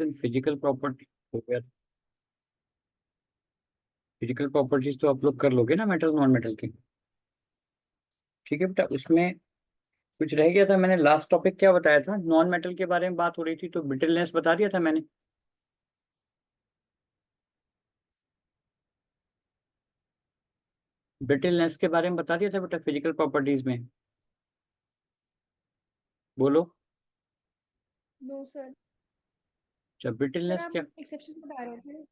In physical property हो गया। Physical properties तो आप लोग कर लोगे ना मेटल नॉन मेटल की। ठीक है बेटा, उसमें कुछ रह गया था। मैंने लास्ट टॉपिक क्या बताया था, नॉन मेटल के बारे में बात हो रही थी, तो ब्रिटलनेस बता दिया था मैंने। ब्रिटलनेस के बारे में बता दिया था बेटा फिजिकल प्रॉपर्टीज में। बोलो। No sir. अच्छा, सर ब्रिटलनेस आप क्या। एक्सेप्शन बता रहे थे।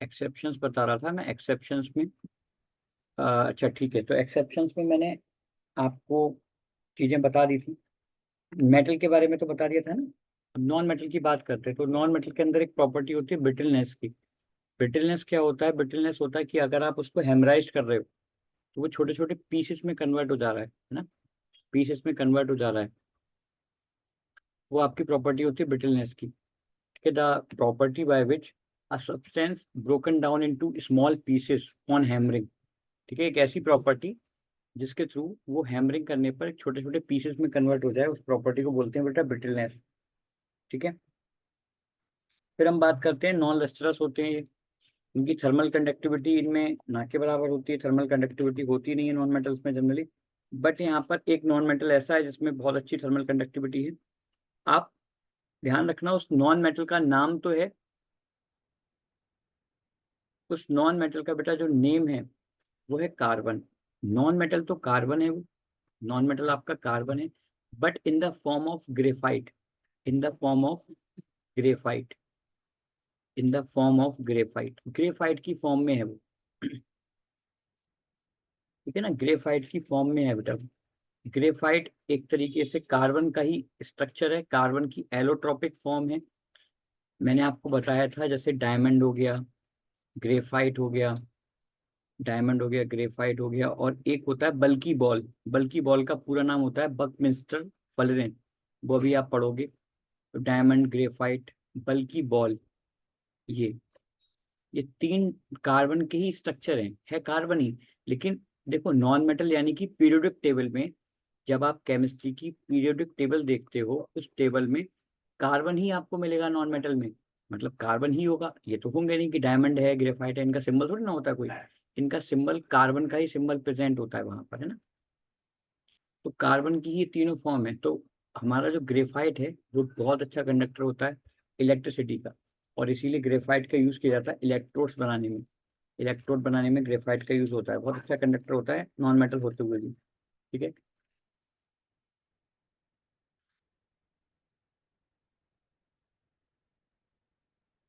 एक्सेप्शंस बता रहा था मैं, एक्सेप्शंस में अच्छा ठीक है, तो एक्सेप्शंस में मैंने आपको चीजें बता दी थी। मेटल के बारे में तो बता दिया था ना। अब नॉन मेटल की बात करते हैं, तो नॉन मेटल के अंदर एक प्रॉपर्टी होती है ब्रिटलनेस की। ब्रिटलनेस क्या होता है, ब्रिटलनेस होता है कि अगर आप उसको हेमराइज कर रहे हो तो वो छोटे छोटे पीसेस में कन्वर्ट हो जा रहा है ना। पीसेस में कन्वर्ट हो जा रहा है, वो आपकी प्रॉपर्टी होती है ब्रिटलनेस की। ठीक है, the property by which a substance broken down into small pieces on hammering. ठीक है, एक ऐसी प्रॉपर्टी जिसके थ्रू वो हैमरिंग करने पर छोटे छोटे पीसेस में कन्वर्ट हो जाए, उस प्रॉपर्टी को बोलते हैं बेटा ब्रिटलनेस। ठीक है, फिर हम बात करते हैं नॉन लस्ट्रस होते हैं ये। इनकी थर्मल कंडक्टिविटी इनमें ना के बराबर होती है, थर्मल कंडक्टिविटी होती नहीं है नॉन मेटल्स में जनरली। बट यहाँ पर एक नॉन मेटल ऐसा है जिसमें बहुत अच्छी थर्मल कंडक्टिविटी है। आप ध्यान रखना, उस नॉन मेटल का नाम तो है, उस नॉन मेटल का बेटा जो नेम है वो है कार्बन। नॉन मेटल तो कार्बन है वो, नॉन मेटल आपका कार्बन है, but in the form of graphite. In the form of graphite. In the form of graphite, graphite की फॉर्म में है वो। ठीक है ना, ग्रेफाइट की फॉर्म में है बेटा। ग्रेफाइट एक तरीके से कार्बन का ही स्ट्रक्चर है, कार्बन की एलोट्रोपिक फॉर्म है। मैंने आपको बताया था, जैसे डायमंड हो गया, ग्रेफाइट हो गया, डायमंड हो गया, ग्रेफाइट हो गया, और एक होता है बल्की बॉल। बल्की बॉल का पूरा नाम होता है बकमिंस्टर फलरेन, वो भी आप पढ़ोगे। तो डायमंड, ग्रेफाइट, बल्की बॉल, ये ये तीन कार्बन के ही स्ट्रक्चर हैं, है कार्बन ही। लेकिन देखो, नॉन मेटल यानी कि पीरियोडिक टेबल में, जब आप केमिस्ट्री की पीरियोडिक टेबल देखते हो, उस टेबल में कार्बन ही आपको मिलेगा नॉन मेटल में। मतलब कार्बन ही होगा, ये तो होंगे नहीं कि डायमंड है, ग्रेफाइट है, इनका सिंबल थोड़ी ना होता है कोई। इनका सिंबल कार्बन का ही सिंबल प्रेजेंट होता है वहां पर, है ना। तो कार्बन की ये तीनों फॉर्म है। तो हमारा जो ग्रेफाइट है वो बहुत अच्छा कंडक्टर होता है इलेक्ट्रिसिटी का, और इसीलिए ग्रेफाइट का यूज किया जाता है इलेक्ट्रोड्स बनाने में। इलेक्ट्रोड बनाने में ग्रेफाइट का यूज होता है, बहुत अच्छा कंडक्टर होता है नॉन मेटल होते हुए भी। ठीक है,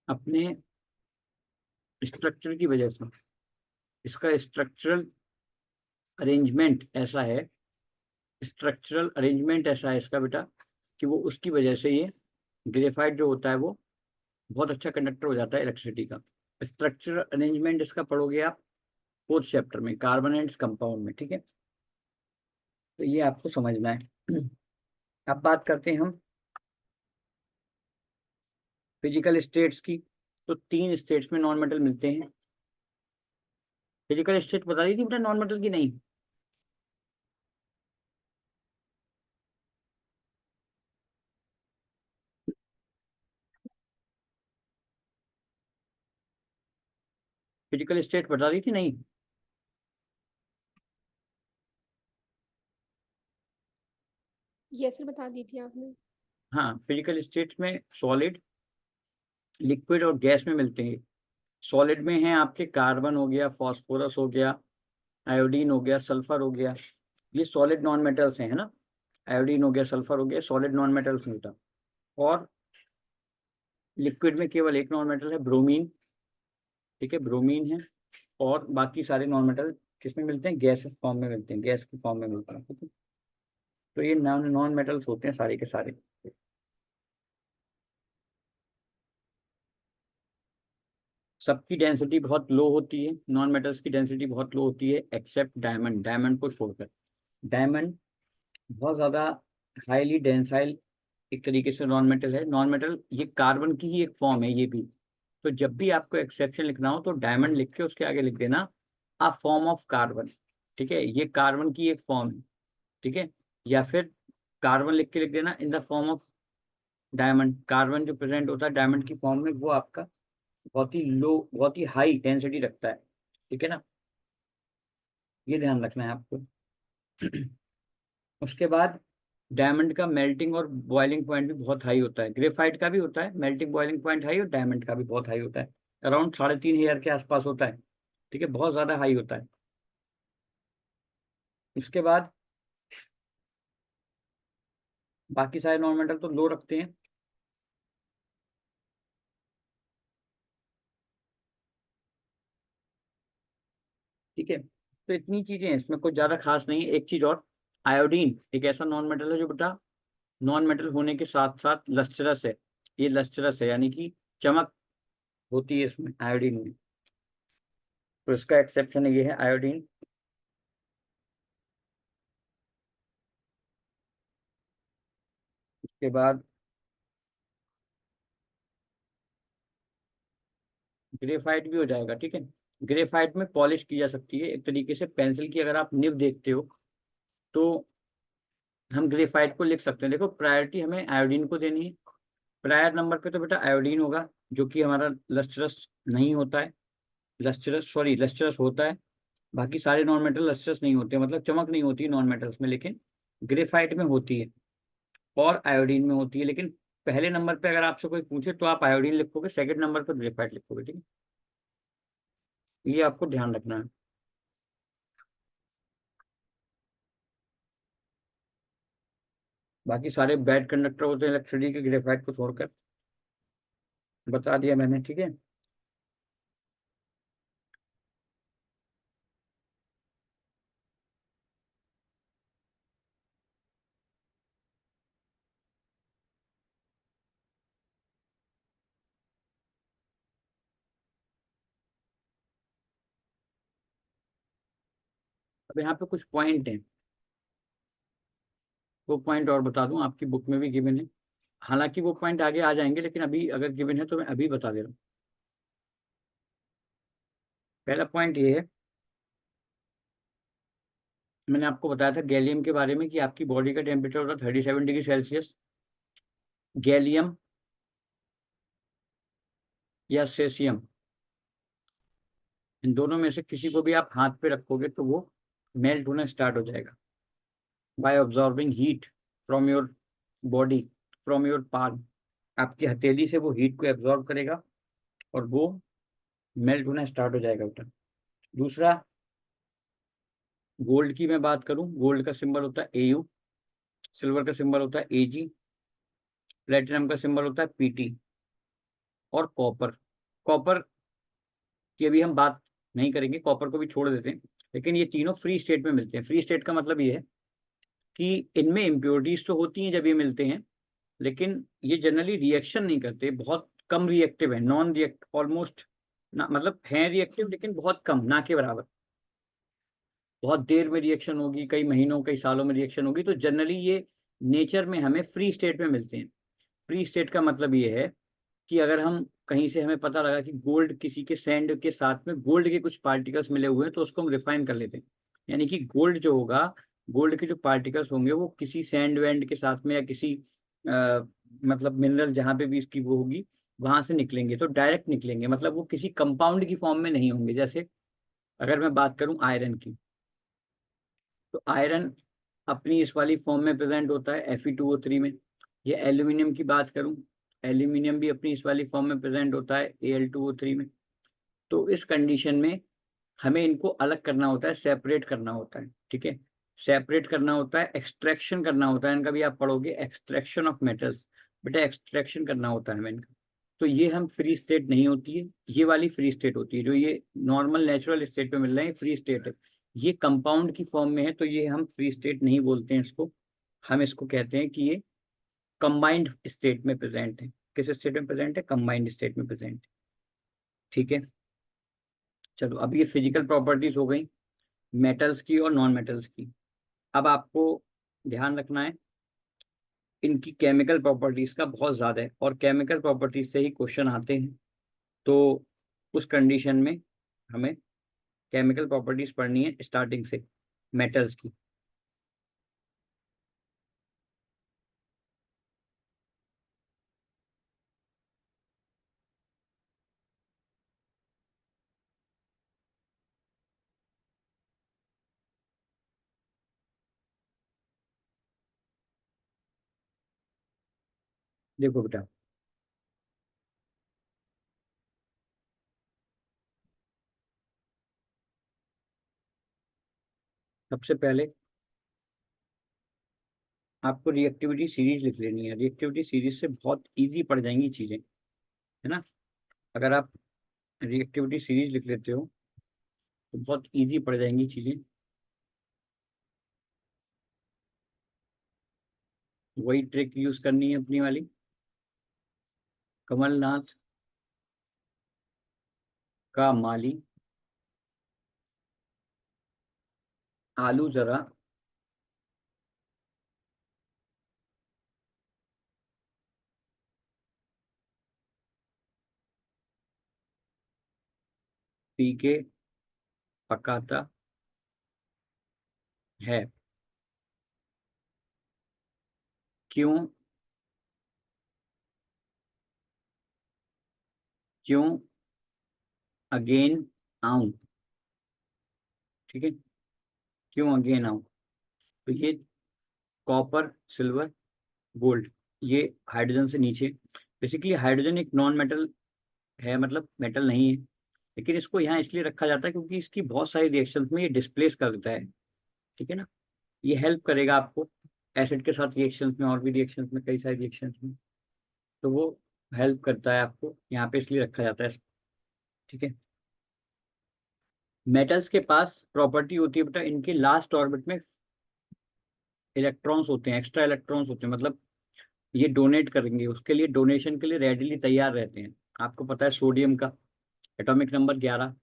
अपने स्ट्रक्चर की वजह से, इसका स्ट्रक्चरल अरेंजमेंट ऐसा है, स्ट्रक्चरल अरेंजमेंट ऐसा है इसका बेटा, कि वो उसकी वजह से ये ग्रेफाइट जो होता है वो बहुत अच्छा कंडक्टर हो जाता है इलेक्ट्रिसिटी का। स्ट्रक्चरल अरेंजमेंट इसका पढ़ोगे आप फोर्थ चैप्टर में, कार्बन एंड कंपाउंड में। ठीक है, तो ये आपको समझना है। अब बात करते हैं हम फिजिकल स्टेट्स की। तो तीन स्टेट्स में नॉन मेटल मिलते हैं। फिजिकल स्टेट बता दी थी बेटा नॉन मेटल की, नहीं? फिजिकल स्टेट बता दी थी, नहीं? ये सर बता दी थी आपने। हाँ, फिजिकल स्टेट में सॉलिड, लिक्विड और गैस में मिलते हैं। सॉलिड में है आपके कार्बन हो गया, फास्फोरस हो गया, आयोडीन हो गया, सल्फर हो गया, ये सॉलिड नॉन मेटल्स हैं, है ना। आयोडीन हो गया, सल्फर हो गया, सॉलिड नॉन मेटल्स हैं बेटा। और लिक्विड में केवल एक नॉन मेटल है, ब्रोमीन। ठीक है, ब्रोमीन है। और बाकी सारे नॉन मेटल किसमें मिलते हैं, गैस फॉर्म में मिलते हैं, गैस की फॉर्म में मिलते हैं। ठीक है, तो ये नॉन नॉन मेटल्स होते हैं सारे के सारे। सबकी डेंसिटी बहुत लो होती है, नॉन मेटल्स की डेंसिटी बहुत लो होती है, एक्सेप्ट डायमंड, डायमंड को छोड़कर। डायमंड बहुत ज़्यादा हाईली डेंसाइल एक तरीके से नॉन मेटल है। नॉन मेटल ये कार्बन की ही एक फॉर्म है ये भी। तो जब भी आपको एक्सेप्शन लिखना हो तो डायमंड लिख के उसके आगे लिख देना अ फॉर्म ऑफ कार्बन। ठीक है, ये कार्बन की एक फॉर्म है। ठीक है, या फिर कार्बन लिख के लिख देना in the form of diamond, carbon जो प्रेजेंट होता है डायमंड की फॉर्म में वो आपका बहुत ही लो, बहुत ही हाई डेंसिटी रखता है, ठीक है ना, ये ध्यान रखना है आपको। उसके बाद डायमंड का मेल्टिंग और बॉइलिंग पॉइंट भी बहुत हाई होता है, ग्रेफाइट का भी होता है मेल्टिंग बॉइलिंग पॉइंट हाई, और डायमंड का भी बहुत हाई होता है, अराउंड 3.5 के आसपास होता है, ठीक है, बहुत ज़्यादा हाई होता है। उसके बाद बाकी सारे नॉर्मेटल तो लो रखते हैं। ठीक है, तो इतनी चीजें हैं, इसमें कुछ ज्यादा खास नहीं है। एक चीज और, आयोडीन एक ऐसा नॉन मेटल है जो बेटा नॉन मेटल होने के साथ साथ लस्ट्रस है, ये लस्ट्रस है यानी कि चमक होती है इसमें आयोडीन में, तो इसका एक्सेप्शन ये है आयोडीन। उसके बाद ग्रेफाइट भी हो जाएगा, ठीक है, ग्रेफाइट में पॉलिश की जा सकती है एक तरीके से, पेंसिल की अगर आप निब देखते हो तो हम ग्रेफाइट को लिख सकते हैं। देखो प्रायोरिटी हमें आयोडीन को देनी है, प्रायर नंबर पे तो बेटा आयोडीन होगा जो कि हमारा लस्ट्रस नहीं होता है, लस्ट्रस सॉरी लस्ट्रस होता है, बाकी सारे नॉन मेटल लस्ट्रस नहीं होते, मतलब चमक नहीं होती है नॉन मेटल्स में, लेकिन ग्रेफाइट में होती है और आयोडीन में होती है। लेकिन पहले नंबर पे अगर आपसे कोई पूछे तो आप आयोडीन लिखोगे, सेकंड नंबर पर ग्रेफाइट लिखोगे, ठीक है, ये आपको ध्यान रखना है। बाकी सारे बैड कंडक्टर होते हैं इलेक्ट्रिसिटी के, ग्रेफाइट को छोड़कर, बता दिया मैंने, ठीक है। अब यहाँ पे कुछ पॉइंट हैं, वो पॉइंट और बता दूं, आपकी बुक में भी गिवन है, हालांकि वो पॉइंट आगे आ जाएंगे, लेकिन अभी अगर गिवन है तो मैं अभी बता दे रहा हूँ। पहला पॉइंट ये है, मैंने आपको बताया था गैलियम के बारे में कि आपकी बॉडी का टेम्परेचर होता है 37 डिग्री सेल्सियस। गैलियम या सेसियम, इन दोनों में से किसी को भी आप हाथ पे रखोगे तो वो मेल्ट होना स्टार्ट हो जाएगा by absorbing heat from your body, from your palm, आपकी हथेली से वो हीट को एब्जॉर्ब करेगा और वो मेल्ट होना स्टार्ट हो जाएगा बेटा। दूसरा, गोल्ड की मैं बात करूं, गोल्ड का सिंबल होता है AU, सिल्वर का सिंबल होता है AG, प्लेटिनम का सिंबल होता है PT, और कॉपर, कॉपर की अभी हम बात नहीं करेंगे, कॉपर को भी छोड़ देते हैं, लेकिन ये तीनों फ्री स्टेट में मिलते हैं। फ्री स्टेट का मतलब ये है कि इनमें इम्प्योरिटीज तो होती हैं जब ये मिलते हैं, लेकिन ये जनरली रिएक्शन नहीं करते, बहुत कम रिएक्टिव है, नॉन रिएक्ट ऑलमोस्ट ना, मतलब है रिएक्टिव लेकिन बहुत कम, ना के बराबर, बहुत देर में रिएक्शन होगी, कई महीनों कई सालों में रिएक्शन होगी, तो जनरली ये नेचर में हमें फ्री स्टेट में मिलते हैं। फ्री स्टेट का मतलब ये है कि अगर हम कहीं से हमें पता लगा कि गोल्ड किसी के सैंड के साथ में गोल्ड के कुछ पार्टिकल्स मिले हुए हैं तो उसको हम रिफाइन कर लेते हैं, यानी कि गोल्ड जो होगा, गोल्ड के जो पार्टिकल्स होंगे वो किसी सैंड वैंड के साथ में या किसी मतलब मिनरल जहाँ पे भी इसकी वो होगी वहां से निकलेंगे, तो डायरेक्ट निकलेंगे, मतलब वो किसी कंपाउंड की फॉर्म में नहीं होंगे। जैसे अगर मैं बात करूं आयरन की, तो आयरन अपनी इस वाली फॉर्म में प्रेजेंट होता है Fe2O3 में। ये एल्यूमिनियम की बात करूं, एल्यूमिनियम भी अपनी इस वाली फॉर्म में प्रेजेंट होता है Al2O3 में। तो इस कंडीशन में हमें इनको अलग करना होता है, सेपरेट करना होता है, ठीक है, सेपरेट करना होता है, एक्सट्रैक्शन करना होता है इनका, भी आप पढ़ोगे एक्सट्रैक्शन ऑफ मेटल्स, बेटा एक्सट्रैक्शन करना होता है हमें इनका। तो ये हम फ्री स्टेट नहीं होती है, ये वाली फ्री स्टेट होती है, जो ये नॉर्मल नेचुरल स्टेट में मिल रहे हैं फ्री स्टेट है। ये कंपाउंड की फॉर्म में है तो ये हम फ्री स्टेट नहीं बोलते हैं इसको, हम इसको कहते हैं कि ये कंबाइंड स्टेट में प्रेजेंट है। किस स्टेट में प्रेजेंट है? कंबाइंड स्टेट में प्रेजेंट है, ठीक है। चलो अब ये फिजिकल प्रॉपर्टीज हो गई मेटल्स की और नॉन मेटल्स की। अब आपको ध्यान रखना है इनकी केमिकल प्रॉपर्टीज का बहुत ज़्यादा है, और केमिकल प्रॉपर्टीज से ही क्वेश्चन आते हैं, तो उस कंडीशन में हमें केमिकल प्रॉपर्टीज पढ़नी है स्टार्टिंग से मेटल्स की। देखो बेटा, सबसे पहले आपको रिएक्टिविटी सीरीज लिख लेनी है। रिएक्टिविटी सीरीज से बहुत इजी पड़ जाएंगी चीजें, है ना। अगर आप रिएक्टिविटी सीरीज लिख लेते हो तो बहुत इजी पड़ जाएंगी चीजें। वही ट्रिक यूज करनी है अपनी वाली। कमलनाथ का माली आलू जरा पी के पकाता है। क्यों? क्यों अगेन आऊं? ठीक है, क्यों अगेन आऊं? तो ये कॉपर, सिल्वर, गोल्ड, ये हाइड्रोजन से नीचे। बेसिकली हाइड्रोजन एक नॉन मेटल है, मतलब मेटल नहीं है, लेकिन इसको यहाँ इसलिए रखा जाता है क्योंकि इसकी बहुत सारी रिएक्शंस में ये डिस्प्लेस कर देता है। ठीक है ना, ये हेल्प करेगा आपको एसिड के साथ रिएक्शंस में, और भी रिएक्शंस में, कई सारी रिएक्शंस में। तो वो हेल्प करता है आपको, यहाँ पे इसलिए रखा जाता है। ठीक है। मेटल्स के पास प्रॉपर्टी होती है बेटा, इनके लास्ट ऑर्बिट में इलेक्ट्रॉन्स होते हैं, एक्स्ट्रा इलेक्ट्रॉन्स होते हैं, मतलब ये डोनेट करेंगे, उसके लिए डोनेशन के लिए रेडिली तैयार रहते हैं। आपको पता है सोडियम का एटॉमिक नंबर 11,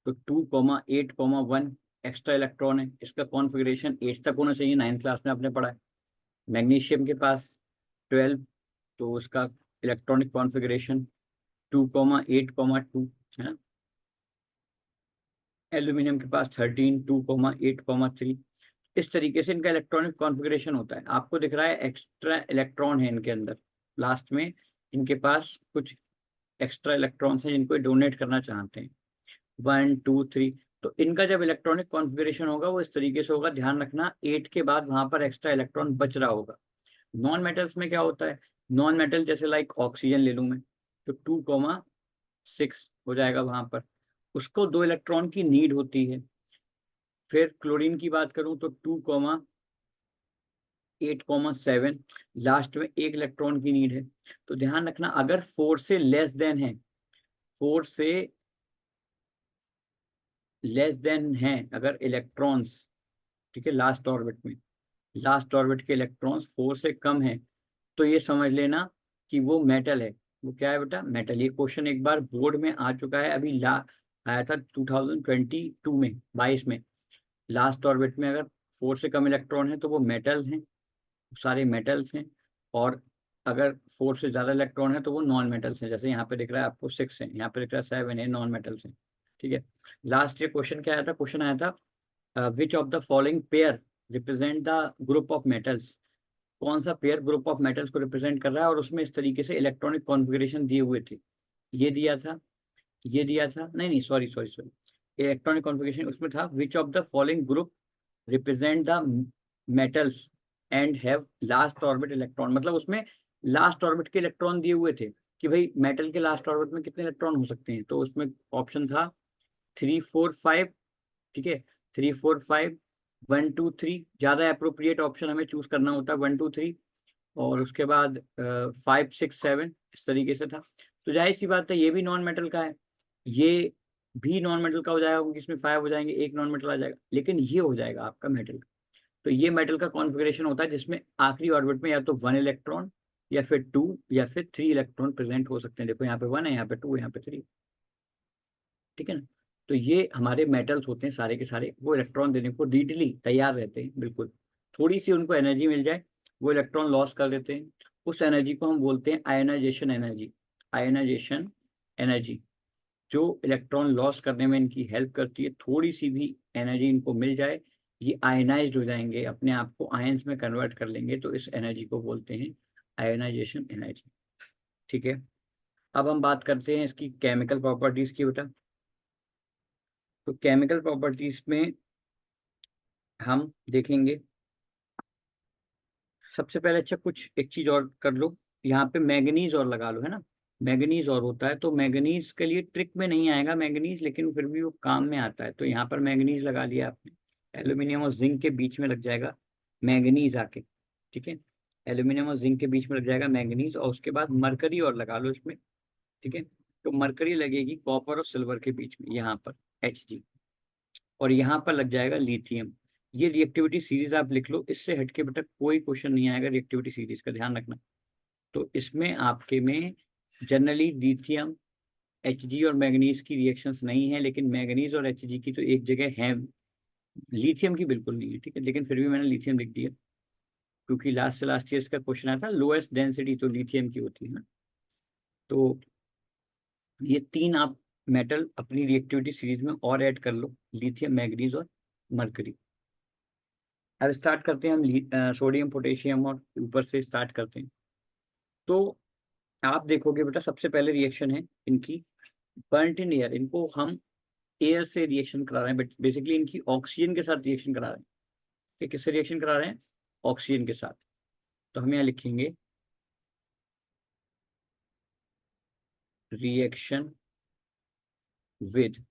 तो 2,8,1 एक्स्ट्रा इलेक्ट्रॉन है। इसका कॉन्फ़िगरेशन 8 तक होना चाहिए, 9th क्लास में आपने पढ़ा है। मैग्नीशियम के पास 12, तो उसका इलेक्ट्रॉनिक कॉन्फ़िगरेशन 2,8,2 है ना। एल्यूमिनियम के पास 13, 2,8,3। इस तरीके से इनका इलेक्ट्रॉनिक कॉन्फ़िगरेशन होता है। आपको दिख रहा है एक्स्ट्रा इलेक्ट्रॉन है इनके अंदर, लास्ट में इनके पास कुछ एक्स्ट्रा इलेक्ट्रॉन्स हैं जिनको डोनेट करना चाहते हैं, 1, 2, 3। तो इनका जब इलेक्ट्रॉनिक कॉन्फ़िगरेशन होगा वो इस तरीके से होगा, ध्यान रखना 8 के बाद वहां पर एक्स्ट्रा इलेक्ट्रॉन बच रहा होगा। नॉन मेटल्स में क्या होता है, नॉन मेटल जैसे लाइक ऑक्सीजन ले लूँ मैं, तो 2,6 हो जाएगा वहां पर, उसको 2 इलेक्ट्रॉन की नीड होती है। फिर क्लोरीन की बात करूं तो 2,8,7, लास्ट में 1 इलेक्ट्रॉन की नीड है। तो ध्यान रखना अगर 4 से लेस देन है, 4 से लेस देन है अगर इलेक्ट्रॉन्स, ठीक है, लास्ट ऑर्बिट में, लास्ट ऑर्बिट के इलेक्ट्रॉन्स 4 से कम है, तो ये समझ लेना कि वो मेटल है। वो क्या है बेटा? मेटल। ये क्वेश्चन एक बार बोर्ड में आ चुका है, अभी आया था 2022 में, 22 में। लास्ट ऑर्बिट में अगर 4 से कम इलेक्ट्रॉन है तो वो मेटल हैं, सारे मेटल्स हैं। और अगर 4 से ज़्यादा इलेक्ट्रॉन है तो वो नॉन मेटल्स हैं। जैसे यहाँ पे दिख रहा है आपको 6 है, यहाँ पे दिख रहा है 7 है, नॉन मेटल्स हैं। ठीक है। लास्ट ये क्वेश्चन क्या आया था? क्वेश्चन आया था which of the following pair represent the group of metals. कौन सा पेयर ग्रुप ऑफ मेटल्स को रिप्रेजेंट कर रहा है, और उसमें इस तरीके से इलेक्ट्रॉनिक कॉन्फ़िगरेशन दिए हुए थे। ये दिया था, ये दिया था, नहीं नहीं, sorry sorry sorry, electronic configuration उसमें था which of the following group represent the metals and have last orbit electron. मतलब उसमें लास्ट ऑर्बिट के इलेक्ट्रॉन दिए हुए थे कि भाई मेटल के लास्ट ऑर्बिट में कितने इलेक्ट्रॉन हो सकते हैं। तो उसमें ऑप्शन था 3, 4, 5। ठीक है, 3, 4, 5, 1, 2, 3 ज़्यादा अप्रोप्रिएट ऑप्शन हमें चूज करना होता है, 1, 2, 3। और उसके बाद 5, 6, 7 इस तरीके से था। तो जाहिर सी बात है ये भी नॉन मेटल का है, ये भी नॉन मेटल का हो जाएगा क्योंकि इसमें 5 हो जाएंगे, एक नॉन मेटल आ जाएगा, लेकिन ये हो जाएगा आपका मेटल का। तो ये मेटल का कॉन्फ़िगरेशन होता है जिसमें आखिरी ऑर्बिट में या तो 1 इलेक्ट्रॉन या फिर 2 या फिर 3 इलेक्ट्रॉन प्रेजेंट हो सकते हैं। देखो यहाँ पे 1 है, यहाँ पे 2 है, यहाँ पे 3। ठीक है ना। तो ये हमारे मेटल्स होते हैं सारे के सारे, वो इलेक्ट्रॉन देने को रीडली तैयार रहते हैं, बिल्कुल। थोड़ी सी उनको एनर्जी मिल जाए वो इलेक्ट्रॉन लॉस कर देते हैं। उस एनर्जी को हम बोलते हैं आयनाइजेशन एनर्जी। आयनाइजेशन एनर्जी जो इलेक्ट्रॉन लॉस करने में इनकी हेल्प करती है। थोड़ी सी भी एनर्जी इनको मिल जाए, ये आयनाइज्ड हो जाएंगे, अपने आप को आयंस में कन्वर्ट कर लेंगे, तो इस एनर्जी को बोलते हैं आयनाइजेशन एनर्जी। ठीक है। अब हम बात करते हैं इसकी केमिकल प्रॉपर्टीज की बेटा। तो केमिकल प्रॉपर्टीज में हम देखेंगे सबसे पहले अच्छा कुछ एक चीज और कर लो, यहाँ पे मैंगनीज और लगा लो, है ना। मैंगनीज और होता है तो मैंगनीज के लिए ट्रिक में नहीं आएगा मैंगनीज, लेकिन फिर भी वो काम में आता है। तो यहाँ पर मैंगनीज लगा लिया आपने, एल्यूमिनियम और जिंक के बीच में लग जाएगा मैंगनीज आके, ठीक है। एल्यूमिनियम और जिंक के बीच में लग जाएगा मैंगनीज, और उसके बाद मरकरी और लगा लो इसमें, ठीक है। तो मरकरी लगेगी कॉपर और सिल्वर के बीच में यहाँ पर, Hg, और यहाँ पर लग जाएगा लिथियम। ये रिएक्टिविटी सीरीज आप लिख लो, इससे हटके बेटा कोई क्वेश्चन नहीं आएगा रिएक्टिविटी सीरीज का, ध्यान रखना। तो इसमें आपके में जनरली लिथियम, Hg और मैग्नीज की रिएक्शंस नहीं है, लेकिन मैग्नीज और Hg की तो एक जगह है, लिथियम की बिल्कुल नहीं है, ठीक है। लेकिन फिर भी मैंने लिथियम लिख दिया, क्योंकि लास्ट से लास्ट ईयर का क्वेश्चन आया था, लोएस्ट डेंसिटी तो लिथियम की होती है ना। तो ये तीन आप मेटल अपनी रिएक्टिविटी सीरीज में और ऐड कर लो, लिथियम, मैग्नीज और मरकरी। अब स्टार्ट करते हैं हम सोडियम पोटेशियम, और ऊपर से स्टार्ट करते हैं। तो आप देखोगे बेटा सबसे पहले रिएक्शन है इनकी बर्न्ट इन एयर, इनको हम एयर से रिएक्शन करा रहे हैं, बट बेसिकली इनकी ऑक्सीजन के साथ रिएक्शन करा रहे हैं। ठीक, किससे रिएक्शन करा रहे हैं? ऑक्सीजन के साथ। तो हम यहाँ लिखेंगे reaction with,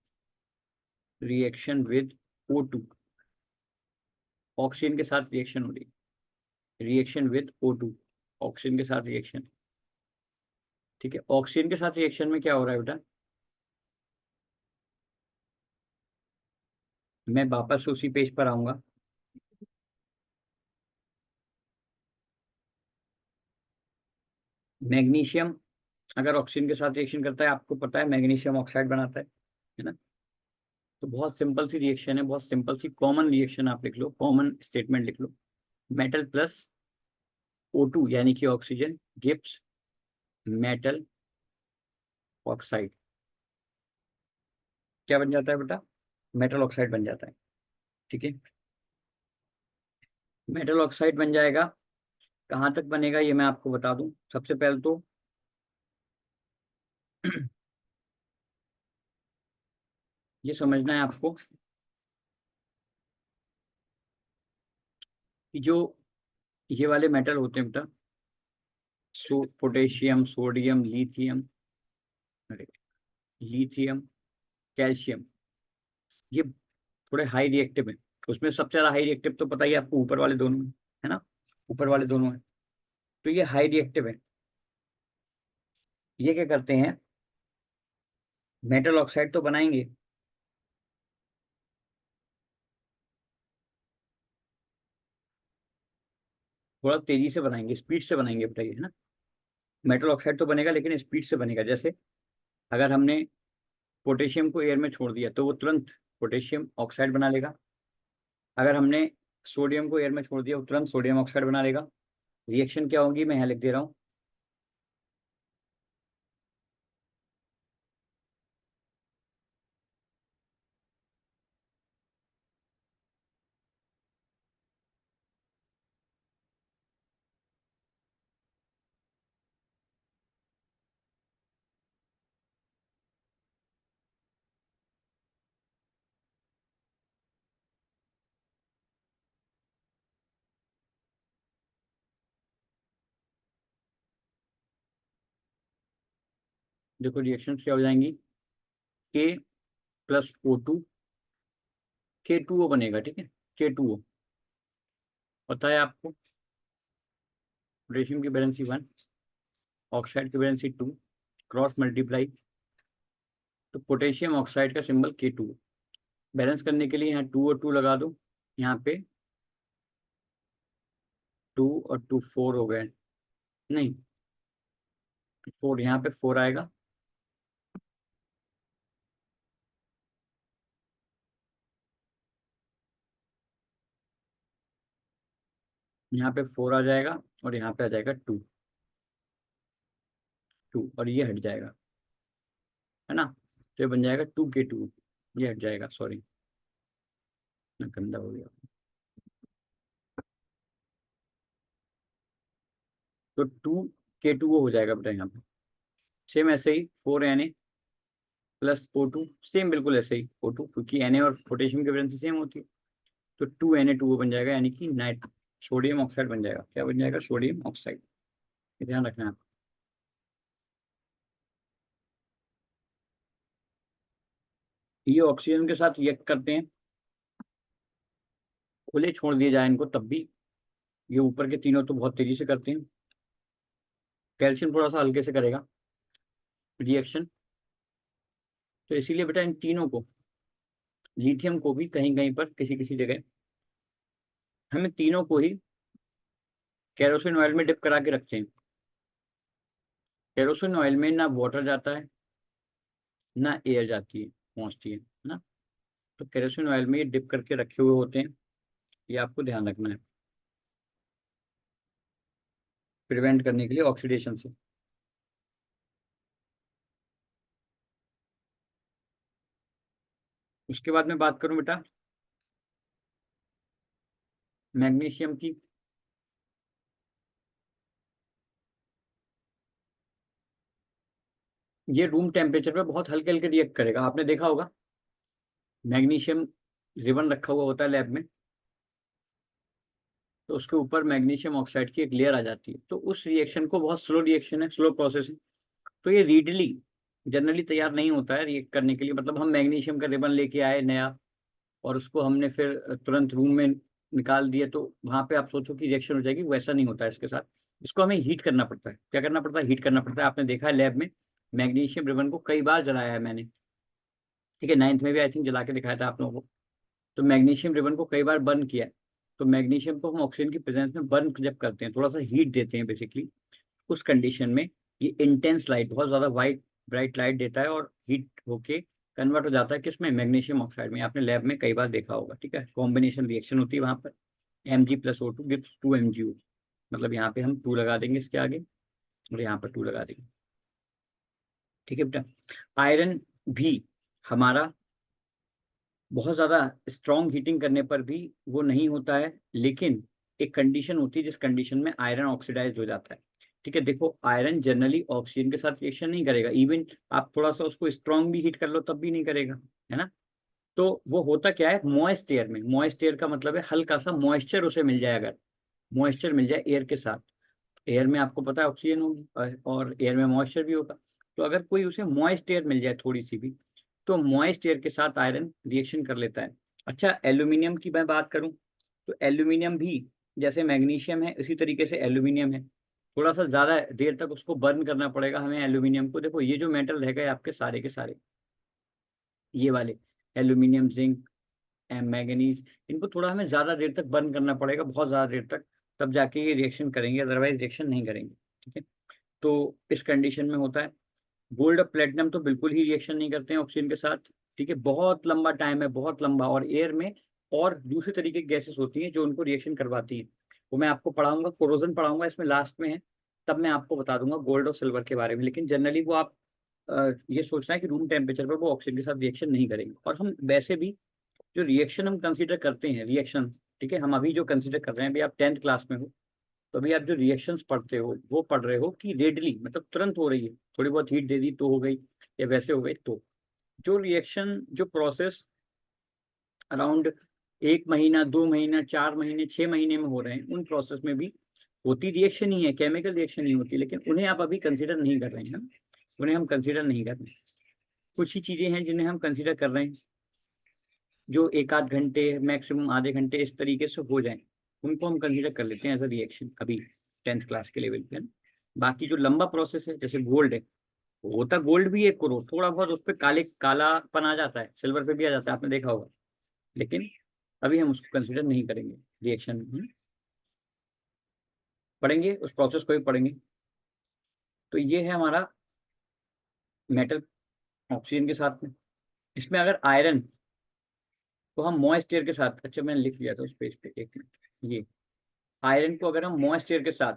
reaction with O2, oxygen के साथ रिएक्शन हो रही है, रिएक्शन विद O2, ऑक्सीजन के साथ रिएक्शन, ठीक है। ऑक्सीजन के साथ रिएक्शन में क्या हो रहा है बेटा, मैं वापस उसी पेज पर आऊंगा। मैग्नीशियम अगर ऑक्सीजन के साथ रिएक्शन करता है, आपको पता है मैग्नीशियम ऑक्साइड बनाता है ना। तो बहुत सिंपल सी रिएक्शन है, बहुत सिंपल सी कॉमन रिएक्शन आप लिख लो, कॉमन स्टेटमेंट लिख लो। मेटल प्लस O2 यानी कि ऑक्सीजन गिव्स मेटल ऑक्साइड, क्या बन जाता है बेटा? मेटल ऑक्साइड बन जाता है, ठीक है। मेटल ऑक्साइड बन जाएगा, कहाँ तक बनेगा ये मैं आपको बता दूं। सबसे पहले तो ये समझना है आपको कि जो ये वाले मेटल होते हैं बेटा, पोटेशियम, सोडियम, लिथियम, अरे लिथियम, कैल्शियम, ये थोड़े हाई रिएक्टिव है। उसमें सबसे ज्यादा हाई रिएक्टिव तो पता ही है आपको, ऊपर वाले दोनों है ना, ऊपर वाले दोनों है। तो ये हाई रिएक्टिव है। ये क्या करते हैं, मेटल ऑक्साइड तो बनाएंगे, थोड़ा तेजी से बनाएंगे, स्पीड से बनाएंगे, बताइए, है ना। मेटल ऑक्साइड तो बनेगा लेकिन स्पीड से बनेगा। जैसे अगर हमने पोटेशियम को एयर में छोड़ दिया तो वो तुरंत पोटेशियम ऑक्साइड बना लेगा। अगर हमने सोडियम को एयर में छोड़ दिया वो तुरंत सोडियम ऑक्साइड बना लेगा। रिएक्शन क्या होगी मैं यहाँ लिख दे रहा हूँ। देखो रिएक्शन क्या हो जाएंगी, K+O2, K2O बनेगा, ठीक है। K2O पता है आपको, पोटेशियम की वैलेंसी 1, ऑक्साइड की वैलेंसी 2, क्रॉस मल्टीप्लाई, तो पोटेशियम ऑक्साइड का सिंबल K2। बैलेंस करने के लिए यहाँ 2 और 2 लगा दो, यहाँ पे 2 और 2 4 हो गए, नहीं 4, यहाँ पे 4 आएगा, यहाँ पे 4 आ जाएगा, और यहाँ पे आ जाएगा 2, 2 और ये हट जाएगा, है ना। तो ये बन जाएगा 2K2, ये हट जाएगा, सॉरी ना, गंदा हो गया। तो 2K2O हो जाएगा बेटा यहाँ पे। सेम ऐसे ही 4Na+O2, सेम बिल्कुल ऐसे ही O2, क्योंकि Na और पोटेशियम की वैलेंसी सेम होती है। तो 2Na2O बन जाएगा, यानी कि नाइट सोडियम ऑक्साइड बन जाएगा। क्या बन जाएगा? Sodium oxide. ध्यान रखना है। ये ऑक्सीजन के साथ रिएक्ट करते हैं, खुले छोड़ दिए जाए इनको तब भी ये ऊपर के तीनों तो बहुत तेजी से करते हैं। कैल्शियम थोड़ा सा हल्के से करेगा रिएक्शन। तो इसीलिए बेटा इन तीनों को, लिथियम को भी कहीं कहीं पर किसी किसी जगह हमें तीनों को ही केरोसिन ऑयल में डिप करा के रखते हैं। केरोसिन ऑयल में ना वाटर जाता है ना एयर जाती है, पहुंचती है ना। तो केरोसिन ऑयल में ये डिप करके रखे हुए होते हैं, ये आपको ध्यान रखना है प्रिवेंट करने के लिए ऑक्सीडेशन से। उसके बाद मैं बात करूं बेटा मैग्नीशियम की। ये रूम टेम्परेचर पे बहुत हल्के हल्के रिएक्ट करेगा। आपने देखा होगा मैग्नीशियम रिबन रखा हुआ होता है लैब में, तो उसके ऊपर मैग्नीशियम ऑक्साइड की एक लेयर आ जाती है। तो उस रिएक्शन को, बहुत स्लो रिएक्शन है, स्लो प्रोसेस है, तो ये रीडली जनरली तैयार नहीं होता है रिएक्ट करने के लिए। मतलब हम मैग्नीशियम का रिबन लेके आए नया और उसको हमने फिर तुरंत रूम में निकाल दिया तो वहां पे आप सोचो कि रिएक्शन हो जाएगी, वैसा नहीं होता है इसके साथ। इसको हमें हीट करना पड़ता है। क्या करना पड़ता है? हीट करना पड़ता है। आपने देखा है लैब में मैग्नीशियम रिबन को कई बार जलाया है मैंने, ठीक है, 9th में भी आई थिंक जला के दिखाया था आप लोगों को। तो मैग्नीशियम रिबन को कई बार बर्न किया है। तो मैग्नीशियम को हम ऑक्सीजन की प्रेजेंस में बर्न जब करते हैं, थोड़ा सा हीट देते हैं बेसिकली, उस कंडीशन में ये इंटेंस लाइट, बहुत ज्यादा वाइट ब्राइट लाइट देता है और हीट होके कन्वर्ट हो जाता है किसमें? मैग्नीशियम ऑक्साइड में। आपने लैब में कई बार देखा होगा, ठीक है। कॉम्बिनेशन रिएक्शन होती है वहां पर, Mg+O2 गिव्स 2 MgO। मतलब यहाँ पे हम 2 लगा देंगे इसके आगे और यहाँ पर 2 लगा देंगे, ठीक है बेटा। आयरन भी हमारा बहुत ज़्यादा स्ट्रॉन्ग हीटिंग करने पर भी वो नहीं होता है, लेकिन एक कंडीशन होती है जिस कंडीशन में आयरन ऑक्सीडाइज हो जाता है, ठीक है। देखो आयरन जनरली ऑक्सीजन के साथ रिएक्शन नहीं करेगा, इवन आप थोड़ा सा उसको स्ट्रॉन्ग भी हीट कर लो तब भी नहीं करेगा, है ना। तो वो होता क्या है? मॉइस्ट एयर में, मॉइस्ट एयर का मतलब है हल्का सा मॉइस्चर उसे मिल जाए, अगर मॉइस्चर मिल जाए एयर के साथ। एयर में आपको पता है ऑक्सीजन होगी और एयर में मॉइस्चर भी होगा। तो अगर कोई उसे मॉइस्ट एयर मिल जाए थोड़ी सी भी, तो मॉइस्ट एयर के साथ आयरन रिएक्शन कर लेता है। अच्छा, एल्यूमिनियम की मैं बात करूं तो एल्यूमिनियम भी जैसे मैग्नीशियम है इसी तरीके से एल्यूमिनियम है। थोड़ा सा ज़्यादा देर तक उसको बर्न करना पड़ेगा हमें एल्यूमिनियम को। देखो ये जो मेटल रह गए आपके सारे के सारे, ये वाले एल्यूमिनियम, जिंक, मैंगनीज, इनको थोड़ा हमें ज़्यादा देर तक बर्न करना पड़ेगा, बहुत ज़्यादा देर तक, तब जाके ये रिएक्शन करेंगे, अदरवाइज रिएक्शन नहीं करेंगे, ठीक है। तो इस कंडीशन में होता है। गोल्ड और प्लेटिनम तो बिल्कुल ही रिएक्शन नहीं करते हैं ऑक्सीजन के साथ, ठीक है। बहुत लंबा टाइम है, बहुत लंबा। और एयर में और दूसरे तरीके की गैसेस होती हैं जो उनको रिएक्शन करवाती हैं, वो मैं आपको पढ़ाऊंगा, कोरोजन पढ़ाऊंगा इसमें लास्ट में है, तब मैं आपको बता दूंगा गोल्ड और सिल्वर के बारे में। लेकिन जनरली वो आप ये सोचना है कि रूम टेम्परेचर पर वो ऑक्सीजन के साथ रिएक्शन नहीं करेंगे। और हम वैसे भी जो रिएक्शन हम कंसीडर करते हैं रिएक्शन, ठीक है, हम अभी जो कंसीडर कर रहे हैं, अभी आप 10th क्लास में हो, तो अभी आप जो रिएक्शंस पढ़ते हो वो पढ़ रहे हो कि रेडली मतलब तुरंत हो रही है, थोड़ी बहुत हीट दे दी तो हो गई, या वैसे हो गई। तो जो रिएक्शन, जो प्रोसेस अराउंड 1 महीना, 2 महीना, 4 महीने, 6 महीने में हो रहे हैं, उन प्रोसेस में भी होती रिएक्शन ही है, केमिकल रिएक्शन नहीं होती, लेकिन उन्हें आप अभी कंसिडर नहीं कर रहे हैं ना, उन्हें हम कंसिडर नहीं कर रहे हैं। कुछ ही चीज़ें हैं जिन्हें हम कंसिडर कर रहे हैं, जो 1 आध घंटे मैक्सिमम आधे घंटे इस तरीके से हो जाए, उनको हम कंसिडर कर लेते हैं एज अ रिएक्शन अभी 10th क्लास के लेवल पे, है ना। बाकी जो लंबा प्रोसेस है जैसे गोल्ड है, होता गोल्ड भी 1 करोड़, थोड़ा बहुत उस पर कालापन आ जाता है, सिल्वर पे भी आ जाता है, आपने देखा होगा, लेकिन अभी हम उसको कंसिडर नहीं करेंगे रिएक्शन में। पढ़ेंगे उस प्रोसेस को भी पढ़ेंगे। तो ये है हमारा मेटल ऑक्सीजन के साथ में। इसमें अगर आयरन को हम मॉइस्ट एयर के साथ, अच्छा मैंने लिख लिया था उस पेज पे, 1 मिनट, ये आयरन को अगर हम मॉइस्ट एयर के साथ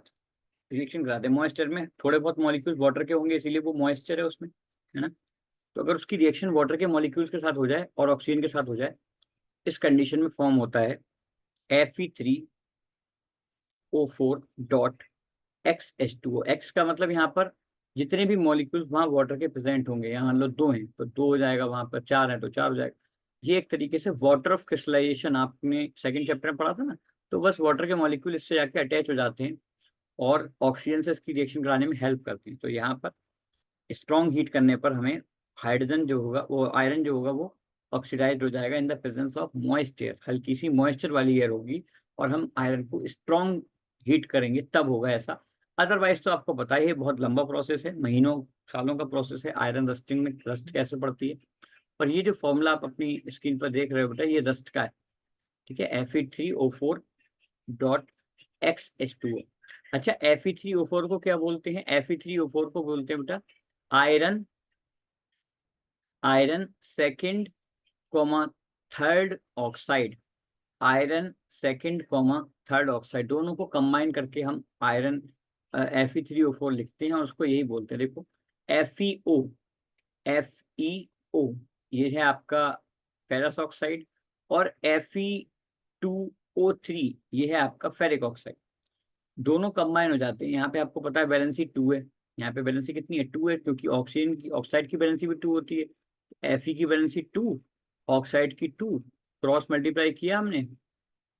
रिएक्शन कराते हैं, मॉइस्चर में थोड़े बहुत मॉलिक्यूल्स वाटर के होंगे इसीलिए वो मॉइस्चर है उसमें, है ना। तो अगर उसकी रिएक्शन वाटर के मॉलिक्यूल्स के साथ हो जाए और ऑक्सीजन के साथ हो जाए, इस कंडीशन में फॉर्म होता है Fe3O4.XH2O। एक्स का मतलब यहाँ पर जितने भी मॉलिक्यूल्स वहाँ वाटर के प्रेजेंट होंगे, यहाँ मान लो 2 हैं तो 2 हो जाएगा, वहाँ पर 4 है तो 4 हो जाएगा। ये एक तरीके से वाटर ऑफ क्रिस्टलाइजेशन आपने सेकंड चैप्टर में पढ़ा था ना, तो बस वाटर के मॉलिक्यूल इससे जाके अटैच हो जाते हैं और ऑक्सीजन से इसकी रिएक्शन कराने में हेल्प करते हैं। तो यहाँ पर स्ट्रॉन्ग हीट करने पर हमें हाइड्रोजन जो होगा, वो आयरन जो होगा, वो ऑक्सीडाइज हो जाएगा in the presence of moist air. हल्की सी मॉइस्चर वाली एयर होगी और हम आयरन को स्ट्रॉन्ग हीट करेंगे तब होगा ऐसा। अदरवाइज तो आपको पता ही है, बहुत लंबा प्रोसेस है, महीनों सालों का प्रोसेस है आयरन रस्टिंग में, रस्ट कैसे पड़ती है। और ये जो फॉर्मूला आप अपनी स्क्रीन पर देख रहे हो बेटा, ये रस्ट का है, ठीक है, Fe3O4.XH2O। अच्छा, Fe3O4 को क्या बोलते हैं? Fe3O4 को बोलते हैं बेटा iron iron second comma third oxide. Iron second comma third oxide दोनों को कंबाइन करके हम आयरन Fe3O4 लिखते हैं और उसको यही बोलते हैं। देखो, FeO FeO ये है आपका फेरस ऑक्साइड, और Fe2O3 ये है आपका फेरिक ऑक्साइड। दोनों कंबाइन हो जाते हैं। यहाँ पे आपको पता है वैलेंसी 2 है, यहाँ पे वैलेंसी कितनी है? 2 है, क्योंकि ऑक्सीजन की, ऑक्साइड की वैलेंसी भी 2 होती है। Fe की वैलेंसी 2, ऑक्साइड की 2, क्रॉस मल्टीप्लाई किया हमने, है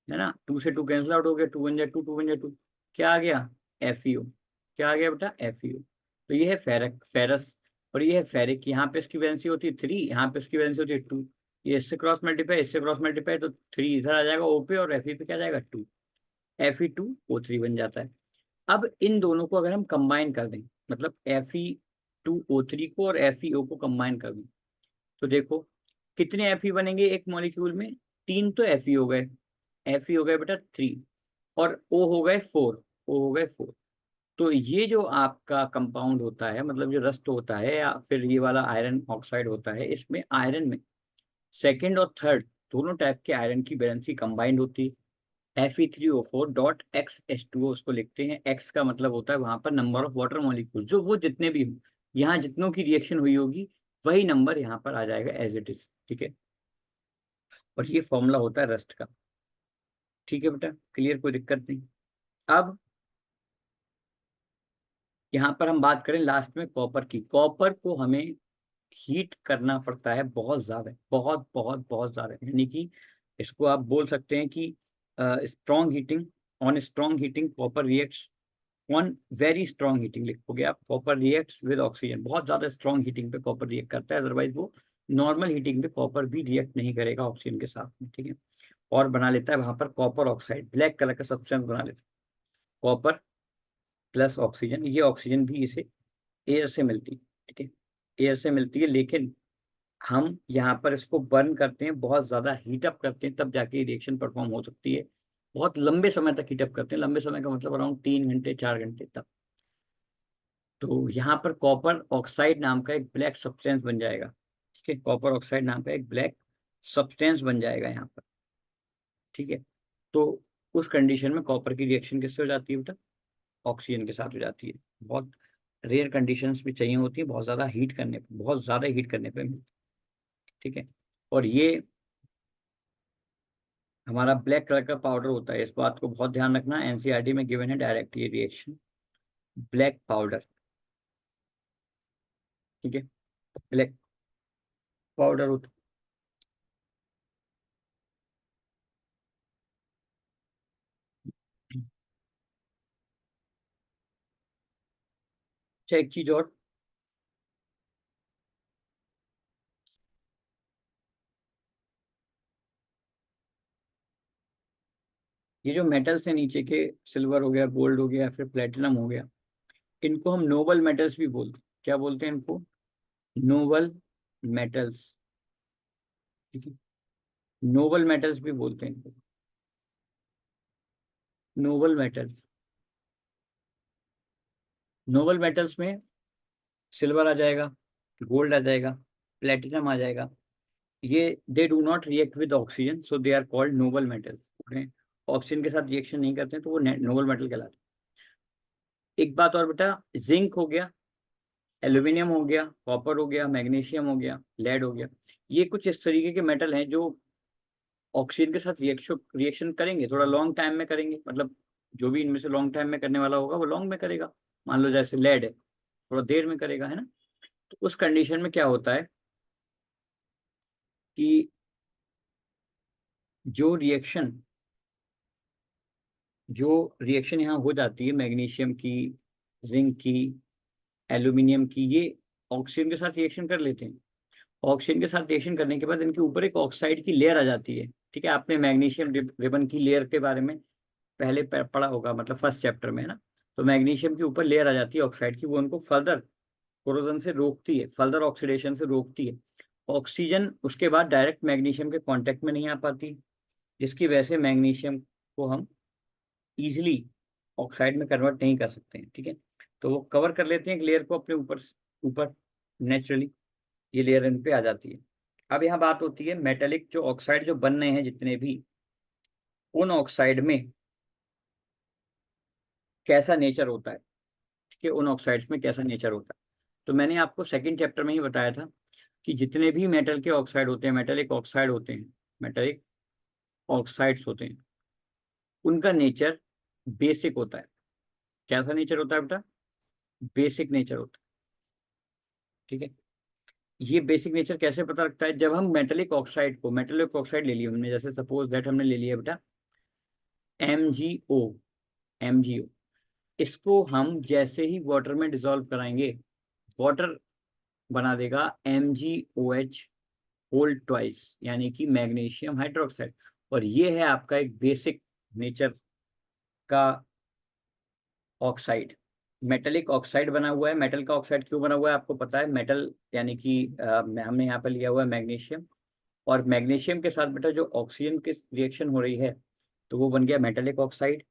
ना, 2 से 2 कैंसिल आउट हो गया, 2 1 जा 2, 2 1 जा 2, क्या आ गया? FeO। क्या आ गया बेटा? FeO। तो ये है फेरक, फेरस, और ये है फेरिक। यहाँ पे इसकी वैलेंसी होती है 3, यहाँ पे इसकी वैलेंसी होती है 2। ये इससे क्रॉस मल्टीप्लाई, इससे क्रॉस मल्टीप्लाई, तो 3 इधर आ जाएगा O पे, और Fe पे क्या जाएगा? 2। Fe2O3 बन जाता है। अब इन दोनों को अगर हम कंबाइन कर दें, मतलब Fe2O3 को और FeO को कंबाइन कर दें, तो देखो कितने Fe बनेंगे एक मॉलिक्यूल में? 3 तो Fe हो गए, Fe हो गए बेटा 3, और O हो गए 4, O हो गए 4। तो ये जो आपका कंपाउंड होता है, मतलब जो रस्ट होता है या फिर ये वाला आयरन ऑक्साइड होता है, इसमें आयरन में सेकेंड और थर्ड दोनों टाइप के आयरन की वैलेंसी कंबाइंड होती है। Fe3O4.XH2O उसको लिखते हैं। X का मतलब होता है वहां पर नंबर ऑफ वाटर मॉलिक्यूल, जो वो जितने भी हो, यहाँ जितनों की रिएक्शन हुई होगी वही नंबर यहाँ पर आ जाएगा एज इट इज, ठीक है। और ये फॉर्मूला होता है रस्ट का, ठीक है बेटा, क्लियर, कोई दिक्कत नहीं। अब यहाँ पर हम बात करें लास्ट में कॉपर की। कॉपर को हमें हीट करना पड़ता है बहुत ज़्यादा, बहुत बहुत बहुत ज़्यादा, यानी कि इसको आप बोल सकते हैं कि strong heating, on strong heating copper reacts, on very strong heating लिखोगे आप, कॉपर रिएक्ट्स विद ऑक्सीजन। बहुत ज़्यादा स्ट्रॉन्ग हीटिंग पे कॉपर रिएक्ट करता है, अदरवाइज वो नॉर्मल हीटिंग पे कॉपर भी रिएक्ट नहीं करेगा ऑक्सीजन के साथ में, ठीक है। और बना लेता है वहां पर कॉपर ऑक्साइड, ब्लैक कलर का सब्सटेंस बना लेता है। कॉपर प्लस ऑक्सीजन, ये ऑक्सीजन भी इसे एयर से मिलती है, ठीक है, एयर से मिलती है, लेकिन हम यहाँ पर इसको बर्न करते हैं, बहुत ज़्यादा हीटअप करते हैं, तब जाके रिएक्शन परफॉर्म हो सकती है। बहुत लंबे समय तक हीटअप करते हैं, लंबे समय का मतलब अराउंड 3 घंटे 4 घंटे तक। तो यहाँ पर कॉपर ऑक्साइड नाम का एक ब्लैक सब्सटेंस बन जाएगा, ठीक है, कॉपर ऑक्साइड नाम का एक ब्लैक सब्सटेंस बन जाएगा यहाँ पर, ठीक है। तो उस कंडीशन में कॉपर की रिएक्शन किससे हो जाती है बेटा? ऑक्सीजन के साथ हो जाती है। बहुत रेयर कंडीशंस भी चाहिए होती है, बहुत ज़्यादा हीट करने पे, बहुत ज़्यादा हीट करने पे, ठीक है। और ये हमारा ब्लैक कलर का पाउडर होता है, इस बात को बहुत ध्यान रखना, एनसीईआरटी में गिवन है डायरेक्ट ये रिएक्शन, ब्लैक पाउडर, ठीक है, ब्लैक पाउडर होता है। अच्छा, एक चीज और, ये जो मेटल्स हैं नीचे के, सिल्वर हो गया, गोल्ड हो गया, फिर प्लेटिनम हो गया, इनको हम नोबल मेटल्स भी बोलते हैं। क्या बोलते हैं इनको? नोबल मेटल्स, ठीक है, नोबल मेटल्स भी बोलते हैं इनको, नोबल मेटल्स। नोबल मेटल्स में सिल्वर आ जाएगा, गोल्ड आ जाएगा, प्लेटिनम आ जाएगा। ये they do not react with oxygen, so they are called noble metals. Oxygen के साथ रिएक्शन नहीं करते हैं तो वो नोबल मेटल कहलाते हैं। एक बात और बेटा, जिंक हो गया, एल्यूमिनियम हो गया, कॉपर हो गया, मैग्नीशियम हो गया, लेड हो गया, ये कुछ इस तरीके के मेटल हैं जो ऑक्सीजन के साथ रिएक्शन रिएक्शन करेंगे, थोड़ा लॉन्ग टाइम में करेंगे, मतलब जो भी इनमें से लॉन्ग टाइम में करने वाला होगा वो लॉन्ग में करेगा। मान लो जैसे लेड है, थोड़ा देर में करेगा, है ना। तो उस कंडीशन में क्या होता है कि जो रिएक्शन जो रिएक्शन यहाँ हो जाती है मैग्नीशियम की, जिंक की, एल्यूमिनियम की, ये ऑक्सीजन के साथ रिएक्शन कर लेते हैं। ऑक्सीजन के साथ रिएक्शन करने के बाद इनके ऊपर एक ऑक्साइड की लेयर आ जाती है। ठीक है, आपने मैग्नीशियम रिबन की लेयर के बारे में पहले पढ़ा होगा, मतलब फर्स्ट चैप्टर में, है ना। तो मैग्नीशियम के ऊपर लेयर आ जाती है ऑक्साइड की, वो उनको फर्दर कोरोजन से रोकती है, फर्दर ऑक्सीडेशन से रोकती है। ऑक्सीजन उसके बाद डायरेक्ट मैग्नीशियम के कांटेक्ट में नहीं आ पाती, जिसकी वजह से मैग्नीशियम को हम इजीली ऑक्साइड में कन्वर्ट नहीं कर सकते हैं। ठीक है, तो वो कवर कर लेते हैं एक लेयर को अपने ऊपर ऊपर नेचुरली, ये लेयर इन पे आ जाती है। अब यहाँ बात होती है मेटेलिक जो ऑक्साइड जो बन रहे हैं जितने भी, उन ऑक्साइड में कैसा नेचर होता है। ठीक है, उन ऑक्साइड्स में कैसा नेचर होता है। तो मैंने आपको सेकंड चैप्टर में ही बताया था कि जितने भी मेटल के ऑक्साइड होते हैं, मेटेलिक ऑक्साइड होते हैं, मेटेलिक ऑक्साइड्स होते हैं, उनका नेचर बेसिक होता है। कैसा नेचर होता है बेटा? बेसिक नेचर होता है। ठीक है, ये बेसिक नेचर कैसे पता लगता है? जब हम मेटेलिक ऑक्साइड ले लिया हमने, जैसे सपोज दैट हमने ले लिया बेटा MgO, MgO, इसको हम जैसे ही वाटर में डिसॉल्व कराएंगे, वाटर बना देगा MgOH होल ट्वाइस, यानी कि मैग्नीशियम हाइड्रोक्साइड। और ये है आपका एक बेसिक नेचर का ऑक्साइड। मेटेलिक ऑक्साइड बना हुआ है। मेटल का ऑक्साइड क्यों बना हुआ है आपको पता है? मेटल यानी कि हमने यहाँ पर लिया हुआ है मैग्नीशियम, और मैग्नीशियम के साथ बेटा जो ऑक्सीजन की रिएक्शन हो रही है, तो वो बन गया मेटेलिक ऑक्साइड।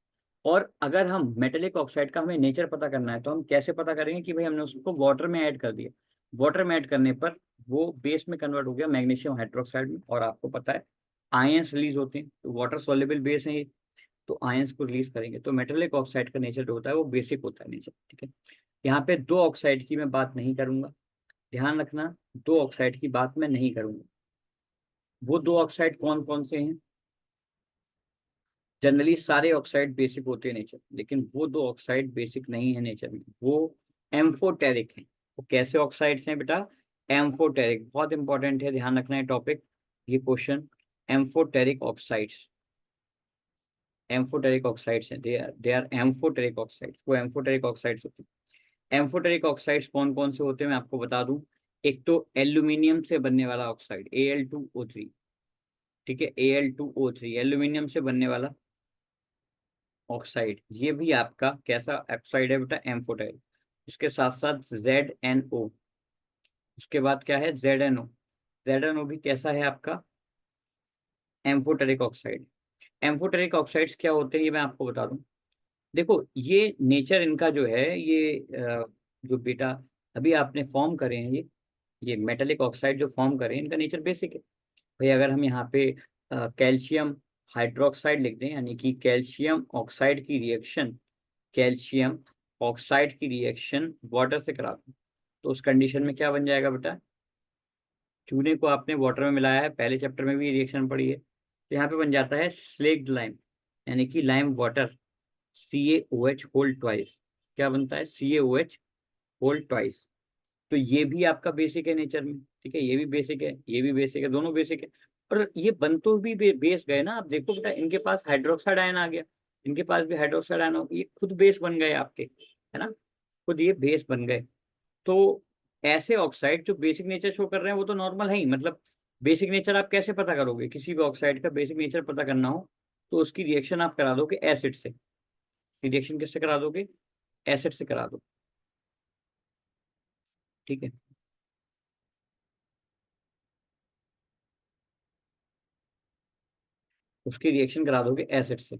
और अगर हम मेटेलिक ऑक्साइड का हमें नेचर पता करना है, तो हम कैसे पता करेंगे कि भाई हमने उसको वाटर में ऐड कर दिया, वाटर में ऐड करने पर वो बेस में कन्वर्ट हो गया मैग्नीशियम हाइड्रोक्साइड में। और आपको पता है आयंस रिलीज होते हैं, तो वाटर सॉल्युबल बेस है ये, तो आयंस को रिलीज करेंगे। तो मेटेलिक ऑक्साइड का नेचर जो होता है वो बेसिक होता है नेचर। ठीक है, यहाँ पे दो ऑक्साइड की मैं बात नहीं करूंगा, ध्यान रखना, दो ऑक्साइड की बात मैं नहीं करूंगा। वो दो ऑक्साइड कौन कौन से हैं? जनरली सारे ऑक्साइड बेसिक होते हैं नेचर, लेकिन वो दो ऑक्साइड बेसिक नहीं है नेचर में, वो एम्फोटेरिक हैं। वो कैसे ऑक्साइड्स हैं बेटा? एम्फोटेरिक, बहुत इंपॉर्टेंट है, ध्यान रखना है टॉपिक, ये question. Amphoteric oxides, amphoteric oxides हैं, दे आर एम्फोटेरिक ऑक्साइड्स, वो एम्फोटेरिक ऑक्साइड्स होते हैं। एम्फोटेरिक ऑक्साइड्स कौन कौन से होते हैं मैं आपको बता दूं। एक तो एल्यूमिनियम से बनने वाला ऑक्साइड Al2O3। ठीक है, Al2O3 एल्यूमिनियम से बनने वाला ऑक्साइड, ये भी आपका कैसा ऑक्साइड है बेटा? एम्फोटेरिक। उसके साथ साथ ZnO, उसके बाद क्या है? ZnO, ZnO भी कैसा है आपका? Amphoteric oxide. एम्फोटेरिक ऑक्साइड्स क्या होते हैं ये मैं आपको बता दूं। देखो ये नेचर इनका जो है, ये जो बेटा अभी आपने फॉर्म करे हैं, ये मेटेलिक ऑक्साइड जो फॉर्म करे हैं, इनका नेचर बेसिक है। भाई अगर हम यहाँ पे कैल्शियम हाइड्रोक्साइड लिख दें, यानी कि कैल्शियम ऑक्साइड की रिएक्शन, कैल्शियम ऑक्साइड की रिएक्शन वाटर से करा दूं, तो उस कंडीशन में क्या बन जाएगा बेटा? चूने को आपने वाटर में मिलाया है, पहले चैप्टर में भी रिएक्शन पड़ी है, तो यहाँ पे बन जाता है स्लेक्ड लाइम, यानी कि lime water, CaOH whole twice. क्या बनता है? CaOH whole twice. तो ये भी आपका बेसिक है नेचर में। ठीक है, ये भी बेसिक है, ये भी बेसिक है, दोनों बेसिक है। और ये बन तो भी बेस गए ना। आप देखो बेटा इनके पास हाइड्रोक्साइड आयन आ गया, इनके पास भी हाइड्रोक्साइड आयन हो, ये खुद बेस बन गए आपके, है ना, खुद ये बेस बन गए। तो ऐसे ऑक्साइड जो बेसिक नेचर शो कर रहे हैं वो तो नॉर्मल है ही। मतलब बेसिक नेचर आप कैसे पता करोगे? किसी भी ऑक्साइड का बेसिक नेचर पता करना हो तो उसकी रिएक्शन आप करा दोगे एसिड से। रिएक्शन किससे करा दोगे? एसिड से करा दो। ठीक है, उसकी रिएक्शन करा दोगे एसिड से।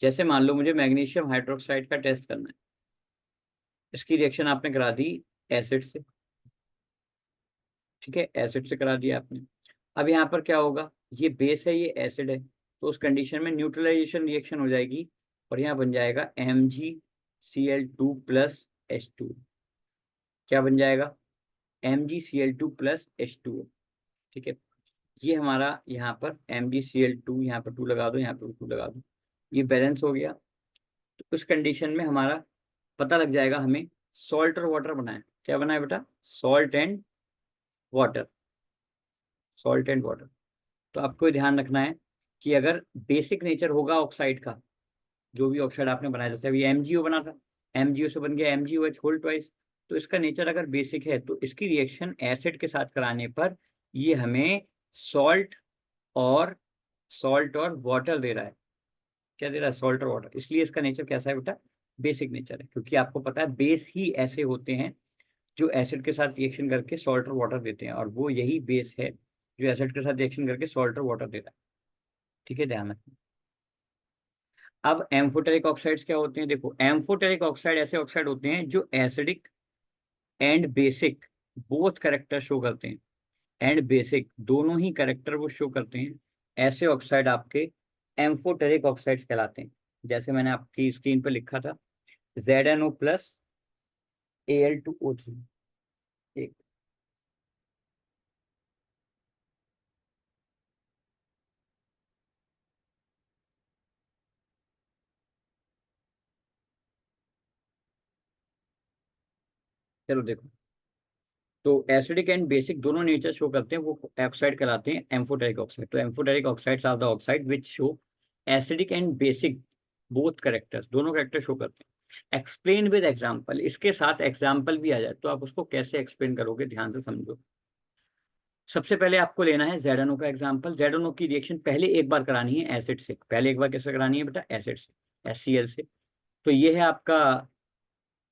जैसे मान लो मुझे मैग्नीशियम हाइड्रोक्साइड का टेस्ट करना है, इसकी रिएक्शन आपने करा दी एसिड से। ठीक है, एसिड से करा दिया आपने। अब यहाँ पर क्या होगा? ये बेस है, ये एसिड है, तो उस कंडीशन में न्यूट्रलाइजेशन रिएक्शन हो जाएगी, और यहाँ बन जाएगा MgCl2 + H2। क्या बन जाएगा? MgCl2 + H2। ठीक है, ये हमारा यहाँ पर MgCl2, यहाँ पर 2 लगा दो, यहाँ पर 2 लगा दो, ये बैलेंस हो गया। तो उस कंडीशन में हमारा पता लग जाएगा हमें सॉल्ट और वाटर बना है। क्या बना है बेटा? Salt and water, salt and water. तो आपको ध्यान रखना है कि अगर बेसिक नेचर होगा ऑक्साइड का, जो भी ऑक्साइड आपने बनाया, जैसे अभी MgO बना था, MgO से बन गया MgOH होल ट्वाइस। तो इसका नेचर अगर बेसिक है तो इसकी रिएक्शन एसिड के साथ कराने पर ये हमें सॉल्ट और वाटर दे रहा है। क्या दे रहा है? सॉल्ट और वाटर। इसलिए इसका नेचर कैसा है बेटा? बेसिक नेचर है, क्योंकि आपको पता है बेस ही ऐसे होते हैं जो एसिड के साथ रिएक्शन करके सॉल्ट और वाटर देते हैं, और वो यही बेस है जो एसिड के साथ रिएक्शन करके सॉल्ट और वाटर देता है। ठीक है, ध्यान रखना। अब एम्फोटेरिक ऑक्साइड्स क्या होते हैं? देखो, एम्फोटेरिक ऑक्साइड ऐसे ऑक्साइड होते हैं जो acidic and basic both character show करते हैं। एंड बेसिक दोनों ही कैरेक्टर वो शो करते हैं। ऐसे ऑक्साइड आपके एम्फोटेरिक ऑक्साइड्स कहलाते हैं। जैसे मैंने आपकी स्क्रीन पर लिखा था, ZnO प्लस Al2O3। एक चलो देखो, तो एसिडिक एंड बेसिक दोनों नेचर शो करते हैं, वो ऑक्साइड कहलाते हैं एम्फोटेरिक ऑक्साइड। तो amphoteric oxides are the oxide which show acidic and basic both characters, दोनों कैरेक्टर शो करते हैं। एक्सप्लेन विद एग्जांपल, इसके साथ एग्जांपल भी आ जाए तो आप उसको कैसे एक्सप्लेन करोगे, ध्यान से समझो। सबसे पहले आपको लेना है ZnO का एग्जांपल। ZnO की रिएक्शन पहले एक बार करानी है एसिड से। पहले एक बार कैसे करानी है बेटा? एसिड से, HCl से। तो ये है आपका,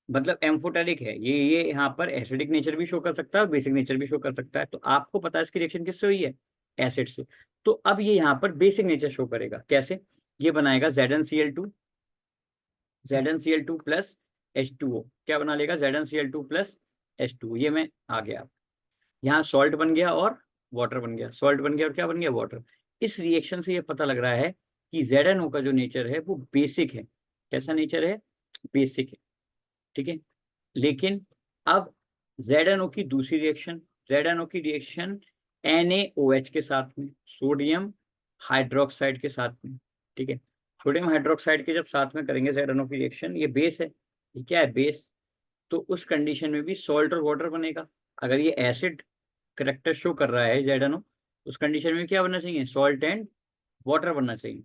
मतलब एम्फोटेरिक है ये यहाँ पर एसिडिक नेचर भी शो कर सकता है और बेसिक नेचर भी शो कर सकता है। तो आपको पता है इसकी रिएक्शन किससे हुई है? एसिड से। तो अब ये यहाँ पर बेसिक नेचर शो करेगा। कैसे? ये बनाएगा ZnCl2 प्लस H2O। क्या बना लेगा? ZnCl2 plus H2O। ये मैं आ गया, यहाँ सॉल्ट बन गया और वाटर बन गया, सॉल्ट बन गया और क्या बन गया? वाटर। इस रिएक्शन से ये पता लग रहा है कि ZnO का जो नेचर है वो बेसिक है। कैसा नेचर है? बेसिक है। ठीक है। लेकिन अब ZnO की दूसरी रिएक्शन, ZnO की रिएक्शन NaOH के साथ में, सोडियम हाइड्रोक्साइड के साथ में। ठीक है, सोडियम हाइड्रोक्साइड के जब साथ में करेंगे ZnO की रिएक्शन, ये बेस है, ये क्या है? बेस। तो उस कंडीशन में भी सॉल्ट और वाटर बनेगा। अगर ये एसिड करेक्टर शो कर रहा है ZnO, उस कंडीशन में क्या बनना चाहिए? सॉल्ट एंड वाटर बनना चाहिए।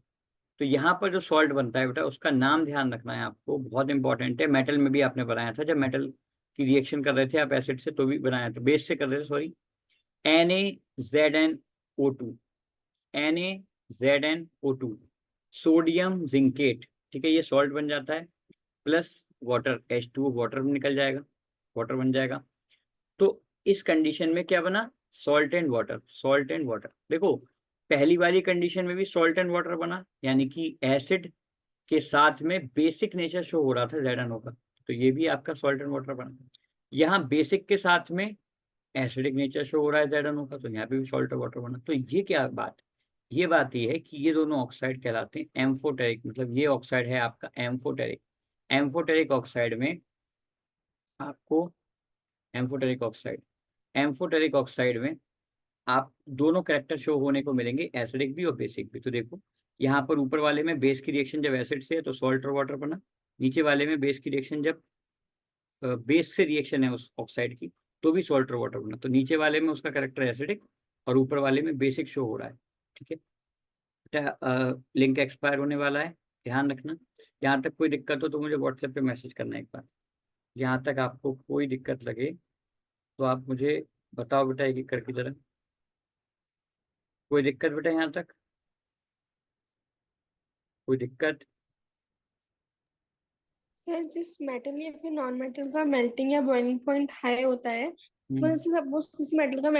तो यहाँ पर जो सॉल्ट बनता है बेटा, उसका नाम ध्यान रखना है आपको, बहुत इंपॉर्टेंट है। मेटल में भी आपने बनाया था, जब मेटल की रिएक्शन कर रहे थे आप एसिड से, तो भी बनाया था, बेस से कर रहे थे sorry. NaZnO2, NaZnO2, sodium zincate. ठीक है, ये सॉल्ट बन जाता है, प्लस वाटर, H2O, वाटर निकल जाएगा, वाटर बन जाएगा। तो इस कंडीशन में क्या बना? Salt and water, salt and water. देखो, पहली वाली कंडीशन में भी सॉल्ट एंड वाटर बना, यानी कि एसिड के साथ में बेसिक नेचर शो हो रहा था ZnO का, तो ये भी आपका सॉल्ट एंड वाटर बना। यहाँ बेसिक के साथ में एसिडिक नेचर शो हो रहा है ZnO का, तो यहाँ पे भी सॉल्ट और वाटर बना। तो ये क्या बात? ये बात ये है कि ये दोनों ऑक्साइड कहलाते हैं एम्फोटेरिक, मतलब ये ऑक्साइड है आपका एम्फोटेरिक। एम्फोटेरिक ऑक्साइड में आपको, एम्फोटेरिक ऑक्साइड, एम्फोटेरिक ऑक्साइड में आप दोनों कैरेक्टर शो होने को मिलेंगे, एसिडिक भी और बेसिक भी। तो देखो, यहाँ पर ऊपर वाले में बेस की रिएक्शन जब एसिड से है तो सॉल्ट और वाटर बना, नीचे वाले में बेस की रिएक्शन जब बेस से रिएक्शन है उस ऑक्साइड की, तो भी सॉल्ट और वाटर बना। तो नीचे वाले में उसका कैरेक्टर एसिडिक और ऊपर वाले में बेसिक शो हो रहा है। ठीक है बेटा, लिंक एक्सपायर होने वाला है, ध्यान रखना। यहाँ तक कोई दिक्कत हो तो मुझे व्हाट्सएप पे मैसेज करना एक बार। यहाँ तक आपको कोई दिक्कत लगे तो आप मुझे बताओ बेटा, एक एक करके जरा। कोई दिक्कत बेटा यहाँ तक? कोई दिक्कत? सर जिस मेटल या फिर नॉन मेटल का मेल्टिंग या बॉइलिंग पॉइंट हाई होता है, हम्म। मतलब सपोज किसी मेटल का